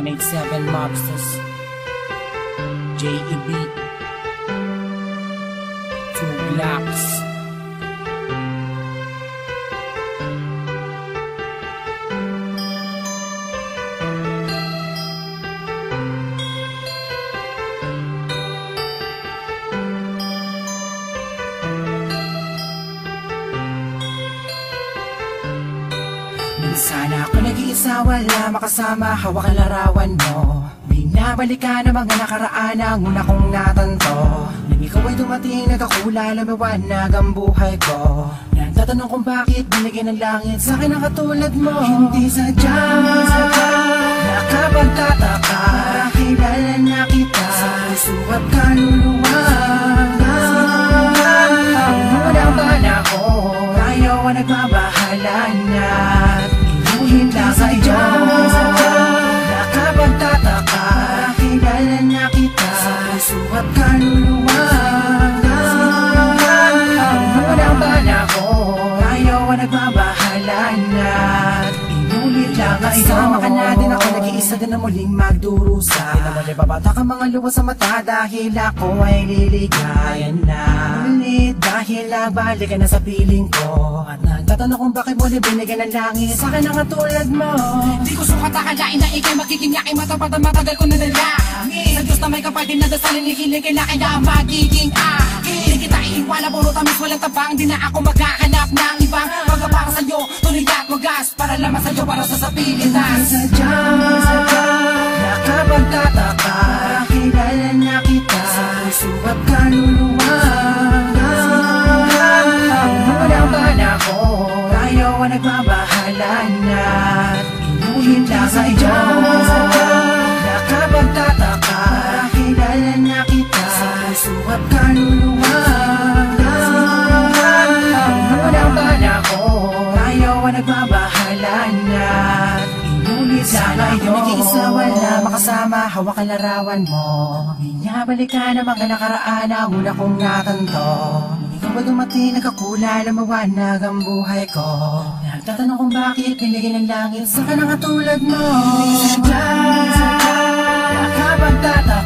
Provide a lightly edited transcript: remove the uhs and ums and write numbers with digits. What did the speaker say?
987 Mobsters, JEB, 2 Blocks. Sana ako nag-iisa, wala makasama, hawak ang larawan mo. Binabalikan ang mga nakaraan ang una kong natanto. Nang ikaw ay dumating, nagkakula, lumiwanag ang buhay ko. Nagtatanong kung bakit binigyan ng langit sa akin ang katulad mo. Hindi sadya, nakapagtataka, kilala na kita sa puso at kaluluwa. Ang unang bala ko, tayo ang nagmabahala na. Hindi sa iyo nakapagtataka, kilala na kita sa puso at kaluluwa. Ang unang bala ko, tayo ang nagbabahala na. Inulit lang ang isama ka natin, ako nag-iisa din na muling magdurusa. Pinamali babata ka mga luwa sa mata dahil ako ay liligayan na. Ulit dahil nabalikan na sa piling ko. At nagtatanong kung bakit mo binigyan ng langit sa akin ang katulad mo. Di ko sukat akalain na ikay magiging yakin, matapat at matagal ko nadalangin. Sa Diyos na may kapatid na dasalin, hiling kailangan na magiging akin. Di kita iiwala, puro tamis, walang tabang. Di na ako maghahanap ng ibang magkapang sa'yo, tuloy at wagas, para lamang sa'yo, para sa Pilipinas. Sadya, nakapagtataka, kilala na kita sa puso at kaluluwa. Ang unang bala ko, tayo ang nagbabahala na. Inulit lang sa iyo nakapagtataka, kilala na kita sa puso at kaluluwa. Ang unang bala ko, tayo ang nagbabahala na. Sana ako nag-iisa, wala makasama, hawak ang larawan mo. Binabalikan ang mga nakaraan ang una kong natanto. Ikaw ba dumating, nagkakula, lumawanag ang buhay ko. Nagtatanong kung bakit binigyan ng langit sa akin ang katulad mo. Sadya, nakapagtataka,